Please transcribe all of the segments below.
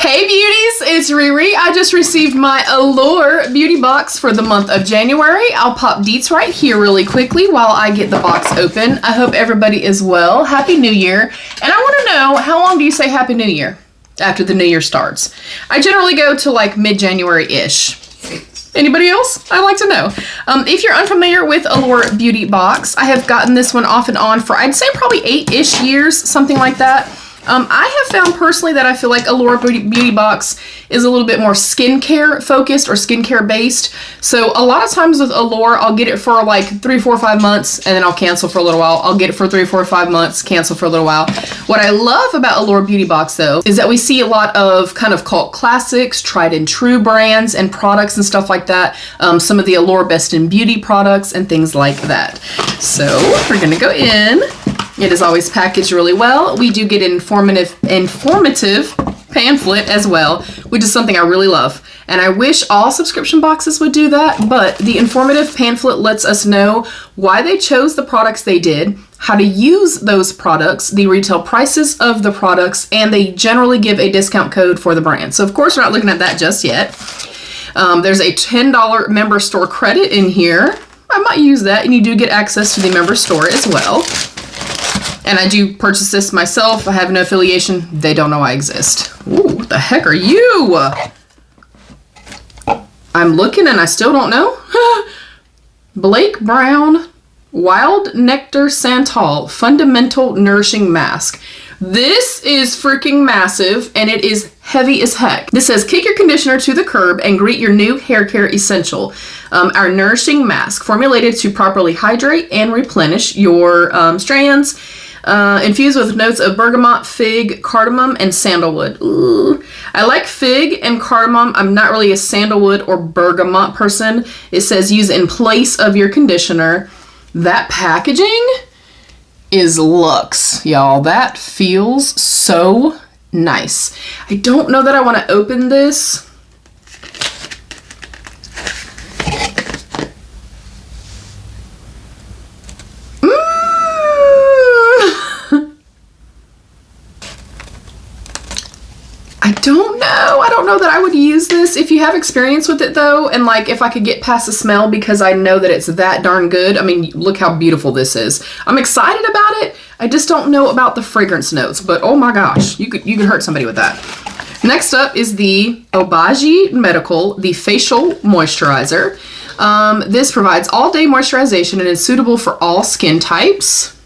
Hey beauties, it's Riri. I just received my Allure beauty box for the month of January. I'll pop deets right here really quickly while I get the box open. I hope everybody is well. Happy New Year. And I want to know, how long do you say Happy New Year after the New Year starts? I generally go to like mid-January-ish. Anybody else? I'd like to know. If you're unfamiliar with Allure Beauty Box, I have gotten this one off and on for, I'd say probably 8-ish years, something like that. I have found personally that I feel like Allure Beauty Box is a little bit more skincare focused or skincare based. So a lot of times with Allure, I'll get it for like 3, 4, 5 months and then I'll cancel for a little while. I'll get it for 3, 4, 5 months, cancel for a little while. What I love about Allure Beauty Box though, is that we see a lot of kind of cult classics, tried and true brands and products and stuff like that. Some of the Allure Best in Beauty products and things like that. So we're gonna go in. It is always packaged really well. We do get an informative pamphlet as well, which is something I really love. And I wish all subscription boxes would do that, but the informative pamphlet lets us know why they chose the products they did, how to use those products, the retail prices of the products, and they generally give a discount code for the brand. So of course we're not looking at that just yet. There's a $10 member store credit in here. I might use that, and you do get access to the member store as well. And I do purchase this myself. I have no affiliation. They don't know I exist. Ooh, what the heck are you? I'm looking and I still don't know. Blake Brown Wild Nectar Santal Fundamental Nourishing Mask. This is freaking massive and it is heavy as heck. This says, kick your conditioner to the curb and greet your new hair care essential. Our nourishing mask formulated to properly hydrate and replenish your strands. Infused with notes of bergamot, fig, cardamom, and sandalwood. Ooh. I like fig and cardamom. I'm not really a sandalwood or bergamot person. It says use in place of your conditioner. That packaging is luxe, y'all. That feels so nice. I don't know that I want to open this. I don't know that I would use this. If you have experience with it though, and like if I could get past the smell because I know that it's that darn good. I mean, look how beautiful this is. I'm excited about it. I just don't know about the fragrance notes, but oh my gosh, you could hurt somebody with that. Next up is the Obagi Medical, the facial moisturizer. This provides all day moisturization and is suitable for all skin types.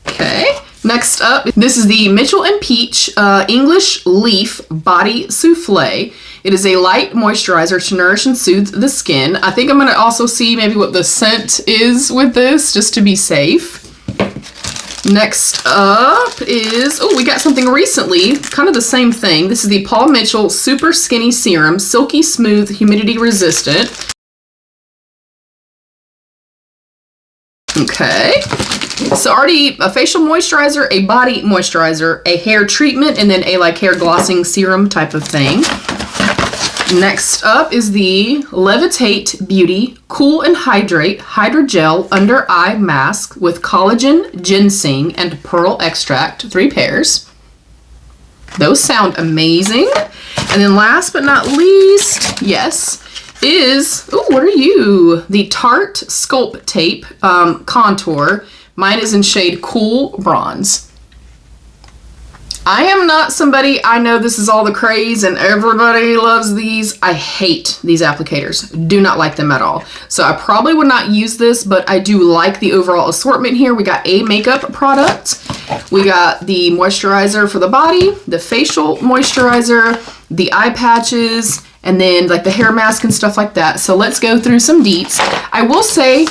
Okay. Next up, this is the Mitchell & Peach English Leaf Body Souffle. It is a light moisturizer to nourish and soothe the skin. I think I'm going to also see maybe what the scent is with this, just to be safe. Next up is, oh, we got something recently, kind of the same thing. This is the Paul Mitchell Super Skinny Serum, Silky Smooth, Humidity Resistant. Okay. So already a facial moisturizer, a body moisturizer, a hair treatment, and then a like hair glossing serum type of thing. Next up is the Levitate Beauty Cool and Hydrate Hydrogel Under Eye Mask with collagen, ginseng, and pearl extract, 3 pairs. Those sound amazing. And then last but not least, yes, is, oh, what are you? The Tarte Sculpt Tape Contour. Mine is in shade Cool Bronze. I am not somebody, I know this is all the craze and everybody loves these. I hate these applicators. Do not like them at all. So I probably would not use this, but I do like the overall assortment here. We got a makeup product. We got the moisturizer for the body, the facial moisturizer, the eye patches, and then like the hair mask and stuff like that. So let's go through some deets. I will say,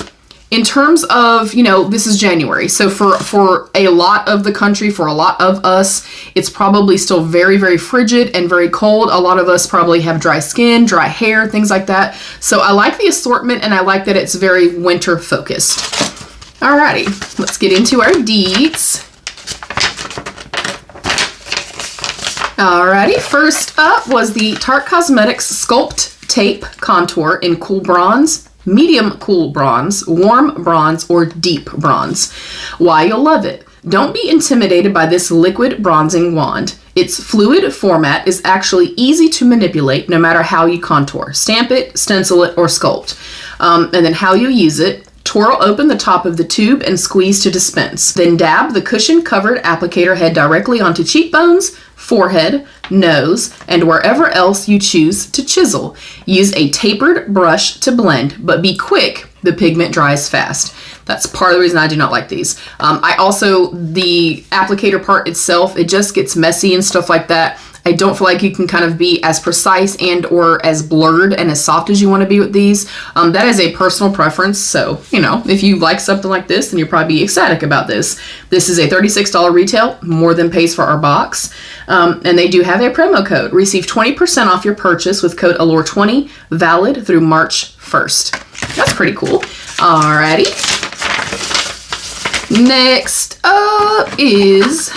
in terms of, you know, this is January, so for a lot of the country, for a lot of us, it's probably still very, very frigid and very cold. A lot of us probably have dry skin, dry hair, things like that. So I like the assortment and I like that it's very winter focused. Alrighty, let's get into our deets. Alrighty, first up was the Tarte Cosmetics Sculpt Tape Contour in Cool Bronze, Medium Cool Bronze, Warm Bronze, or Deep Bronze. Why you'll love it. Don't be intimidated by this liquid bronzing wand. Its fluid format is actually easy to manipulate no matter how you contour, stamp it, stencil it, or sculpt. And then how you use it. Twirl open the top of the tube and squeeze to dispense. Then dab the cushion-covered applicator head directly onto cheekbones, forehead, nose, and wherever else you choose to chisel. Use a tapered brush to blend, but be quick, the pigment dries fast. That's part of the reason I do not like these. The applicator part itself, it just gets messy and stuff like that. I don't feel like you can kind of be as precise and or as blurred and as soft as you want to be with these. That is a personal preference. So, you know, if you like something like this, then you'll probably be ecstatic about this. This is a $36 retail, more than pays for our box. And they do have a promo code. Receive 20% off your purchase with code Allure20, valid through March 1st. That's pretty cool. Alrighty. Next up is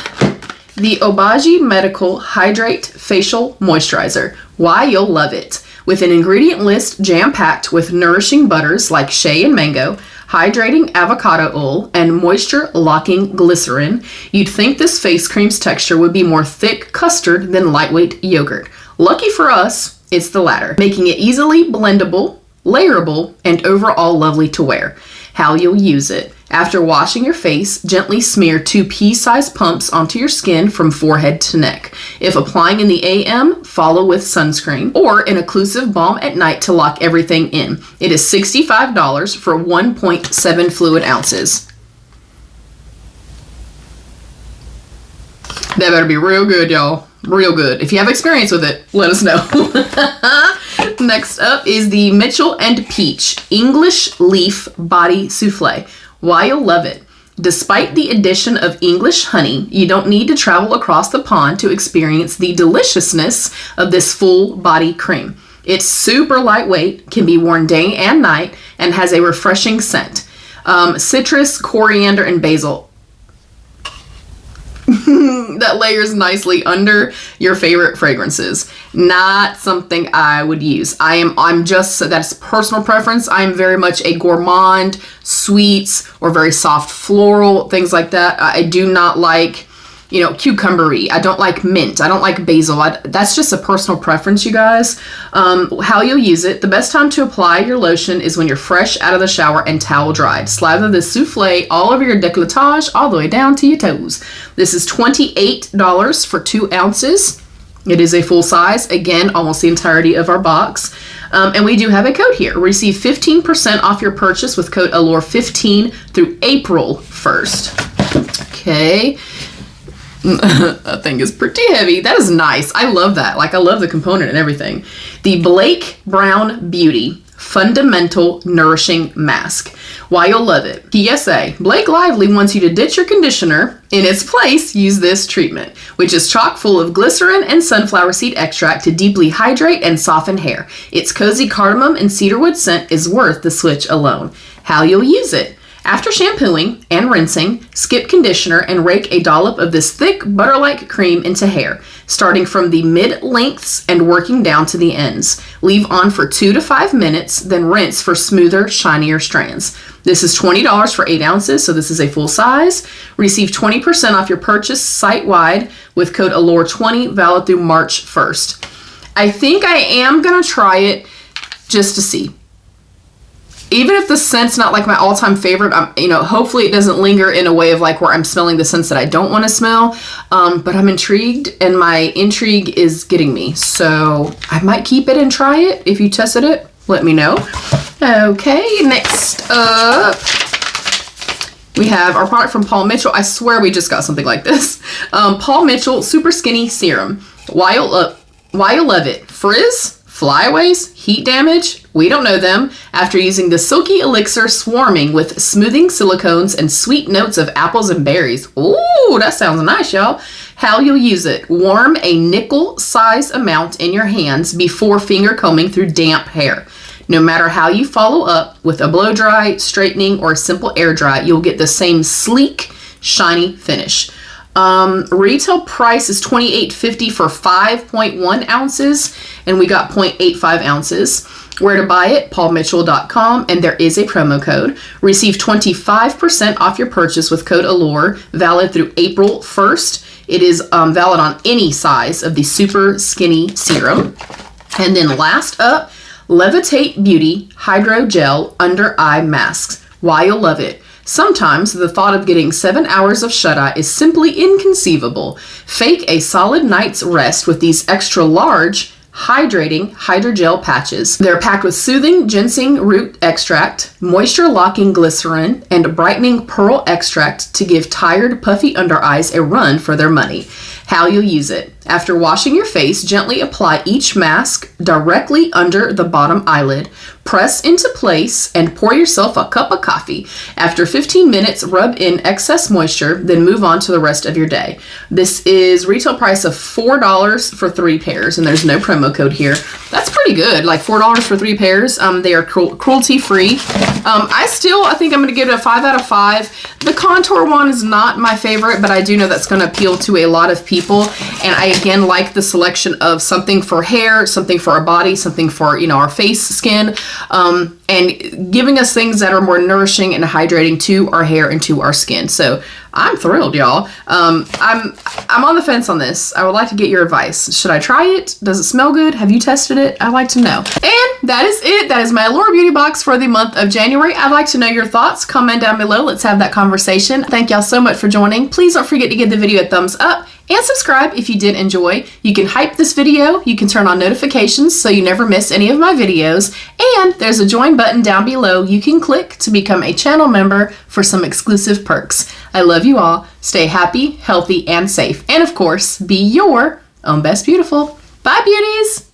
the Obagi Medical Hydrate Facial Moisturizer. Why you'll love it. With an ingredient list jam-packed with nourishing butters like shea and mango, hydrating avocado oil, and moisture-locking glycerin, you'd think this face cream's texture would be more thick custard than lightweight yogurt. Lucky for us, it's the latter, making it easily blendable, layerable, and overall lovely to wear. How you'll use it. After washing your face, gently smear 2 pea-sized pumps onto your skin from forehead to neck. If applying in the AM, follow with sunscreen or an occlusive balm at night to lock everything in. It is $65 for 1.7 fluid ounces. That better be real good, y'all. Real good. If you have experience with it, let us know. Next up is the Mitchell & Peach English Leaf Body Souffle. Why you'll love it. Despite the addition of English honey, you don't need to travel across the pond to experience the deliciousness of this full body cream. It's super lightweight, can be worn day and night, and has a refreshing scent. Citrus, coriander, and basil. That layers nicely under your favorite fragrances. Not something I would use. That's personal preference. I'm very much a gourmand, sweets, or very soft floral, things like that. I do not like, you know, cucumbery. I don't like mint. I don't like basil. That's just a personal preference, you guys. How you'll use it. The best time to apply your lotion is when you're fresh out of the shower and towel dried. Slather this souffle all over your décolletage, all the way down to your toes. This is $28 for 2 ounces. It is a full size. Again, almost the entirety of our box. And we do have a code here. Receive 15% off your purchase with code Allure15 through April 1st. Okay. That thing is pretty heavy. That is nice. I love that. Like, I love the component and everything. The Blake Brown Beauty Fundamental Nourishing Mask. Why you'll love it. PSA, Blake Lively wants you to ditch your conditioner. In its place, use this treatment, which is chock full of glycerin and sunflower seed extract to deeply hydrate and soften hair. Its cozy cardamom and cedarwood scent is worth the switch alone. How you'll use it. After shampooing and rinsing, skip conditioner and rake a dollop of this thick butter-like cream into hair, starting from the mid-lengths and working down to the ends. Leave on for 2 to 5 minutes, then rinse for smoother, shinier strands. This is $20 for 8 ounces, so this is a full size. Receive 20% off your purchase site-wide with code Allure20, valid through March 1st. I think I am going to try it just to see. Even if the scent's not like my all-time favorite, hopefully it doesn't linger in a way of like where I'm smelling the scents that I don't want to smell. But I'm intrigued, and my intrigue is getting me. So I might keep it and try it. If you tested it, let me know. Okay, next up, we have our product from Paul Mitchell. I swear we just got something like this. Paul Mitchell Super Skinny Serum. Why you'll love it. Frizz? Flyaways, heat damage, we don't know them, after using the silky elixir swarming with smoothing silicones and sweet notes of apples and berries. Ooh, that sounds nice, y'all. How you'll use it. Warm a nickel size amount in your hands before finger combing through damp hair. No matter how you follow up with a blow dry, straightening, or simple air dry, you'll get the same sleek, shiny finish. Retail price is $28.50 for 5.1 ounces, and we got 0.85 ounces. Where to buy it? paulmitchell.com, and there is a promo code. Receive 25% off your purchase with code Allure, valid through April 1st. It is valid on any size of the Super Skinny Serum. And then last up, Levitate Beauty Hydro Gel Under Eye Masks. Why you'll love it. Sometimes the thought of getting 7 hours of shut-eye is simply inconceivable. Fake a solid night's rest with these extra large, hydrating hydrogel patches. They're packed with soothing ginseng root extract, moisture-locking glycerin, and brightening pearl extract to give tired, puffy under eyes a run for their money. How you'll use it. After washing your face, gently apply each mask directly under the bottom eyelid. Press into place and pour yourself a cup of coffee. After 15 minutes, rub in excess moisture, then move on to the rest of your day. This is retail price of $4 for 3 pairs, and there's no promo code here. That's pretty good, like $4 for 3 pairs. They are cruelty-free. I think I'm going to give it a 5 out of 5. The contour one is not my favorite, but I do know that's going to appeal to a lot of people, and I again like the selection of something for hair, something for our body, something for, our face, skin, and giving us things that are more nourishing and hydrating to our hair and to our skin. So I'm thrilled, y'all. I'm on the fence on this. I would like to get your advice. Should I try it? Does it smell good? Have you tested it? I'd like to know. And that is it. That is my Allure Beauty Box for the month of January. I'd like to know your thoughts. Comment down below. Let's have that conversation. Thank y'all so much for joining. Please don't forget to give the video a thumbs up and subscribe if you did enjoy. You can hype this video. You can turn on notifications so you never miss any of my videos. And there's a join button down below you can click to become a channel member for some exclusive perks. I love you all. Stay happy, healthy, and safe. And of course, be your own best beautiful. Bye, beauties!